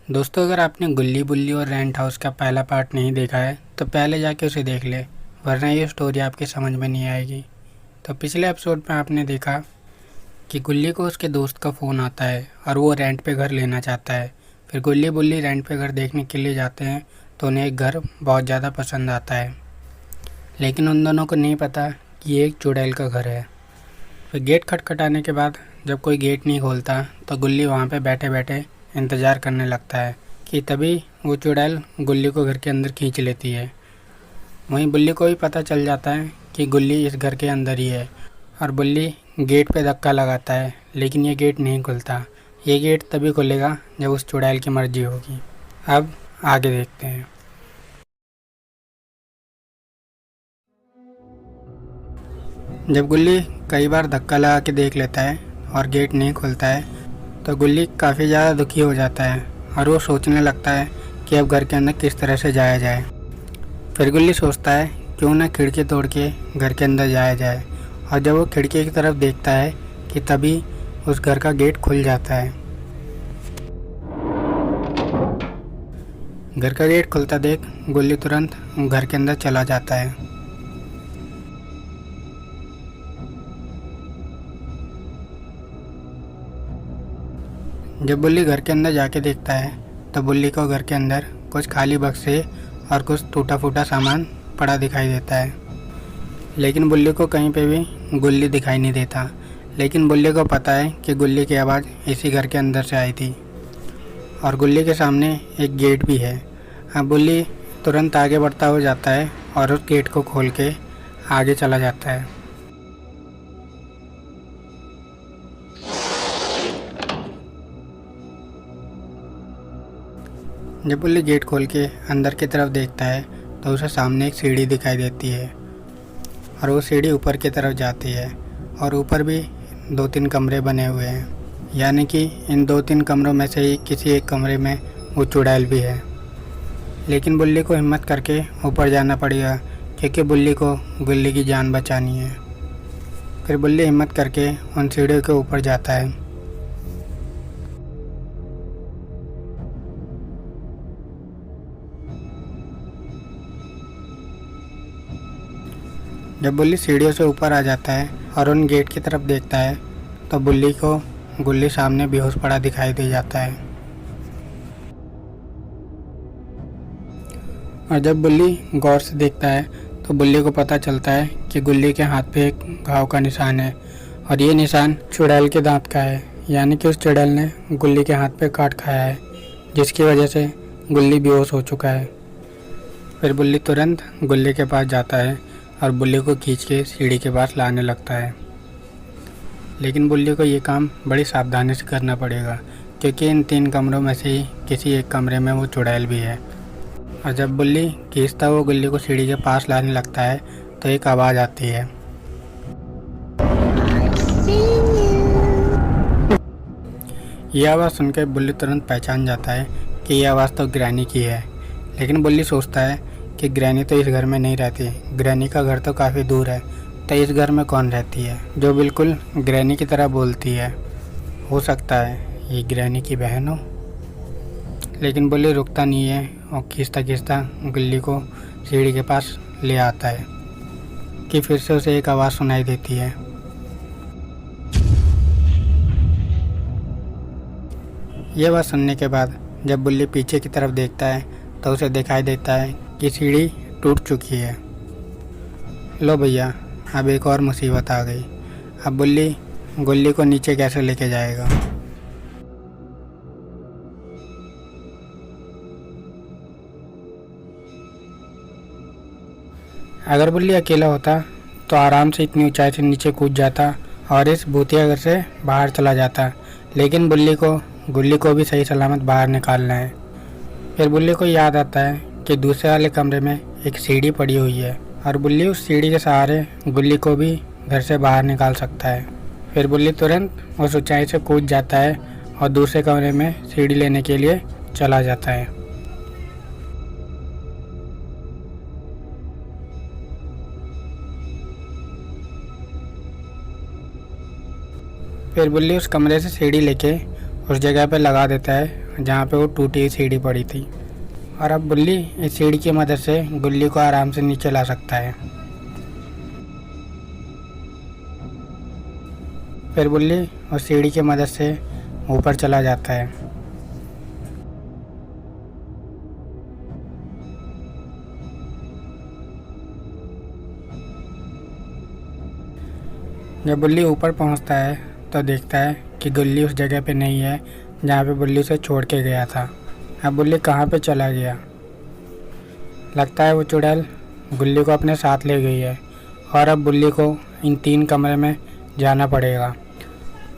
दोस्तों, अगर आपने गुल्ली बुल्ली और रेंट हाउस का पहला पार्ट नहीं देखा है तो पहले जाके उसे देख ले, वरना ये स्टोरी आपके समझ में नहीं आएगी। तो पिछले एपिसोड में आपने देखा कि गुल्ली को उसके दोस्त का फ़ोन आता है और वो रेंट पे घर लेना चाहता है। फिर गुल्ली बुल्ली रेंट पे घर देखने के लिए जाते हैं तो उन्हें एक घर बहुत ज़्यादा पसंद आता है, लेकिन उन दोनों को नहीं पता कि ये एक चुड़ैल का घर है। फिर गेट खटखटाने के बाद जब कोई गेट नहीं खोलता तो गुल्ली वहाँ पे बैठे बैठे इंतज़ार करने लगता है कि तभी वो चुड़ैल गुल्ली को घर के अंदर खींच लेती है। वहीं बुल्ली को भी पता चल जाता है कि गुल्ली इस घर के अंदर ही है और बुल्ली गेट पे धक्का लगाता है, लेकिन ये गेट नहीं खुलता। ये गेट तभी खुलेगा जब उस चुड़ैल की मर्जी होगी। अब आगे देखते हैं। जब गुल्ली कई बार धक्का लगा के देख लेता है और गेट नहीं खुलता है तो गुल्ली काफ़ी ज़्यादा दुखी हो जाता है और वो सोचने लगता है कि अब घर के अंदर किस तरह से जाया जाए। फिर गुल्ली सोचता है क्यों ना खिड़की तोड़ के घर के अंदर जाया जाए, और जब वो खिड़की की तरफ देखता है कि तभी उस घर का गेट खुल जाता है। घर का गेट खुलता देख गुल्ली तुरंत घर के अंदर चला जाता है। जब बुल्ली घर के अंदर जाके देखता है तो बुल्ली को घर के अंदर कुछ खाली बक्से और कुछ टूटा फूटा सामान पड़ा दिखाई देता है, लेकिन बुल्ली को कहीं पे भी गुल्ली दिखाई नहीं देता। लेकिन बुल्ली को पता है कि गुल्ली की आवाज़ इसी घर के अंदर से आई थी और गुल्ली के सामने एक गेट भी है। अब बुल्ली तुरंत आगे बढ़ता हो जाता है और उस गेट को खोल के आगे चला जाता है। जब बुल्ली गेट खोल के अंदर की तरफ देखता है तो उसे सामने एक सीढ़ी दिखाई देती है और वो सीढ़ी ऊपर की तरफ जाती है और ऊपर भी 2-3 कमरे बने हुए हैं, यानी कि इन 2-3 कमरों में से ही किसी एक कमरे में वो चुड़ैल भी है। लेकिन बुल्ली को हिम्मत करके ऊपर जाना पड़ेगा क्योंकि बुल्ली को गुल्ली की जान बचानी है। फिर बुल्ली हिम्मत करके उन सीढ़ियों के ऊपर जाता है। जब बुल्ली सीढ़ियों से ऊपर आ जाता है और उन गेट की तरफ देखता है तो बुल्ली को गुल्ली सामने बेहोश पड़ा दिखाई दे जाता है। और जब बुल्ली गौर से देखता है तो बुल्ली को पता चलता है कि गुल्ली के हाथ पे एक घाव का निशान है और ये निशान चुड़ैल के दांत का है, यानी कि उस चुड़ैल ने गुल्ली के हाथ पे काट खाया है, जिसकी वजह से गुल्ली बेहोश हो चुका है। फिर बुल्ली तुरंत गुल्ली के पास जाता है और बुल्ली को खींच के सीढ़ी के पास लाने लगता है। लेकिन बुल्ली को ये काम बड़ी सावधानी से करना पड़ेगा क्योंकि इन 3 कमरों में से ही किसी एक कमरे में वो चुड़ैल भी है। और जब बुल्ली खींचता हुआ गुल्ली को सीढ़ी के पास लाने लगता है तो एक आवाज़ आती है। ये आवाज़ सुनकर बुल्ली तुरंत पहचान जाता है कि ये आवाज़ तो ग्रैनी की है। लेकिन बुल्ली सोचता है कि ग्रैनी तो इस घर में नहीं रहती, ग्रैनी का घर तो काफ़ी दूर है, तो इस घर में कौन रहती है जो बिल्कुल ग्रैनी की तरह बोलती है। हो सकता है ये ग्रैनी की बहन हो। लेकिन बुल्ली रुकता नहीं है और खींचता खींचता गुल्ली को सीढ़ी के पास ले आता है कि फिर से उसे एक आवाज़ सुनाई देती है। यह बात सुनने के बाद जब बुल्ली पीछे की तरफ देखता है तो उसे दिखाई देता है कि सीढ़ी टूट चुकी है। लो भैया, अब एक और मुसीबत आ गई। अब बुल्ली गुल्ली को नीचे कैसे लेके जाएगा। अगर बुल्ली अकेला होता तो आराम से इतनी ऊंचाई से नीचे कूद जाता और इस भूतिया घर से बाहर चला जाता, लेकिन बुल्ली को गुल्ली को भी सही सलामत बाहर निकालना है। फिर बुल्ली को याद आता है कि दूसरे वाले कमरे में एक सीढ़ी पड़ी हुई है और बुल्ली उस सीढ़ी के सहारे गुल्ली को भी घर से बाहर निकाल सकता है। फिर बुल्ली तुरंत उस ऊंचाई से कूद जाता है और दूसरे कमरे में सीढ़ी लेने के लिए चला जाता है। फिर बुल्ली उस कमरे से सीढ़ी लेके उस जगह पर लगा देता है जहाँ पे वो टूटी हुई सीढ़ी पड़ी थी। और अब बुल्ली इस सीढ़ी की मदद से गुल्ली को आराम से नीचे ला सकता है। फिर बुल्ली उस सीढ़ी की मदद से ऊपर चला जाता है। जब बुल्ली ऊपर पहुंचता है तो देखता है कि गुल्ली उस जगह पे नहीं है जहाँ पे बुल्ली उसे छोड़ के गया था। अब बुल्ली कहाँ पे चला गया? लगता है वो चुड़ैल गुल्ली को अपने साथ ले गई है और अब बुल्ली को इन 3 कमरे में जाना पड़ेगा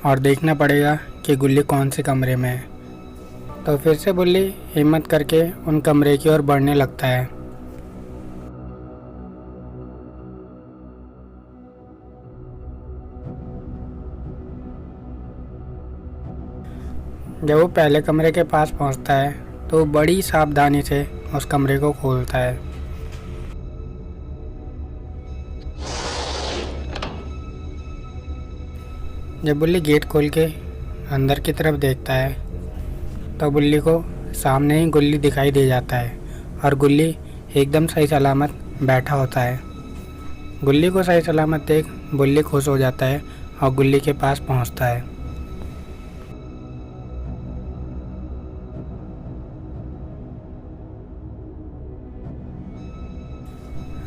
और देखना पड़ेगा कि गुल्ली कौन से कमरे में है। तो फिर से बुल्ली हिम्मत करके उन कमरे की ओर बढ़ने लगता है। जब वो पहले कमरे के पास पहुंचता है तो वो बड़ी सावधानी से उस कमरे को खोलता है। जब बुल्ली गेट खोल के अंदर की तरफ देखता है तो बुल्ली को सामने ही गुल्ली दिखाई दे जाता है और गुल्ली एकदम सही सलामत बैठा होता है। गुल्ली को सही सलामत देख बुल्ली खुश हो जाता है और गुल्ली के पास पहुंचता है।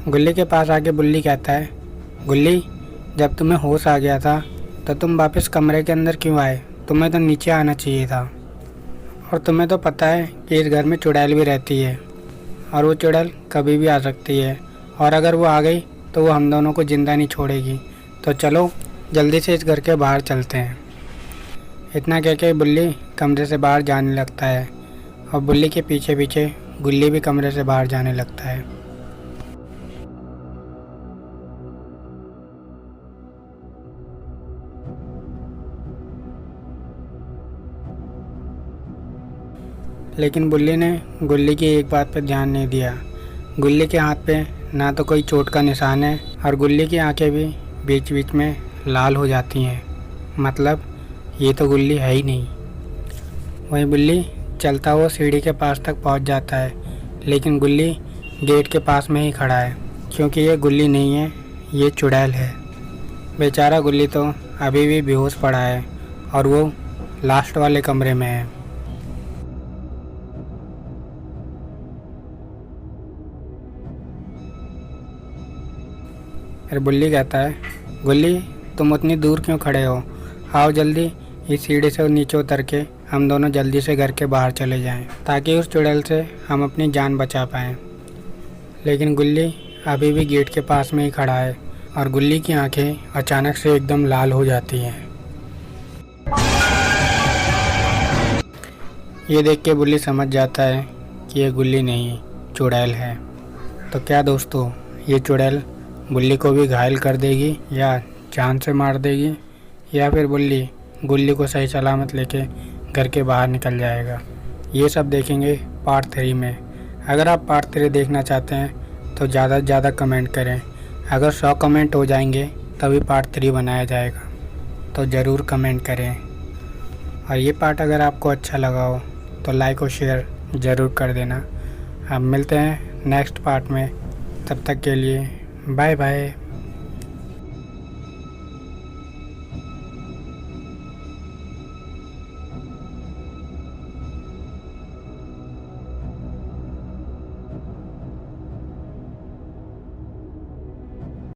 गुल्ली के पास आके बुल्ली कहता है, गुल्ली जब तुम्हें होश आ गया था तो तुम वापस कमरे के अंदर क्यों आए? तुम्हें तो नीचे आना चाहिए था। और तुम्हें तो पता है कि इस घर में चुड़ैल भी रहती है और वो चुड़ैल कभी भी आ सकती है और अगर वो आ गई तो वो हम दोनों को ज़िंदा नहीं छोड़ेगी। तो चलो जल्दी से इस घर के बाहर चलते हैं। इतना कह के बुल्ली कमरे से बाहर जाने लगता है और बुल्ली के पीछे पीछे गुल्ली भी कमरे से बाहर जाने लगता है। लेकिन बुल्ली ने गुल्ली की एक बात पर ध्यान नहीं दिया। गुल्ली के हाथ पे ना तो कोई चोट का निशान है और गुल्ली की आंखें भी बीच बीच में लाल हो जाती हैं। मतलब ये तो गुल्ली है ही नहीं। वहीं बुल्ली चलता हुआ सीढ़ी के पास तक पहुंच जाता है, लेकिन गुल्ली गेट के पास में ही खड़ा है क्योंकि ये गुल्ली नहीं है, ये चुड़ैल है। बेचारा गुल्ली तो अभी भी बेहोश पड़ा है और वो लास्ट वाले कमरे में है। फिर बुल्ली कहता है, गुल्ली तुम उतनी दूर क्यों खड़े हो? आओ जल्दी इस सीढ़ी से नीचे उतर के हम दोनों जल्दी से घर के बाहर चले जाएं ताकि उस चुड़ैल से हम अपनी जान बचा पाएं। लेकिन गुल्ली अभी भी गेट के पास में ही खड़ा है और गुल्ली की आंखें अचानक से एकदम लाल हो जाती हैं। ये देख के बुल्ली समझ जाता है कि ये गुल्ली नहीं चुड़ैल है। तो क्या दोस्तों, ये चुड़ैल बुल्ली को भी घायल कर देगी या जान से मार देगी, या फिर बुल्ली गुल्ली को सही सलामत लेके घर के बाहर निकल जाएगा? ये सब देखेंगे पार्ट 3 में। अगर आप पार्ट 3 देखना चाहते हैं तो ज़्यादा से ज़्यादा कमेंट करें। अगर 100 कमेंट हो जाएंगे तभी पार्ट 3 बनाया जाएगा, तो ज़रूर कमेंट करें। और ये पार्ट अगर आपको अच्छा लगा हो तो लाइक और शेयर ज़रूर कर देना। अब मिलते हैं नेक्स्ट पार्ट में, तब तक के लिए बाय बाय।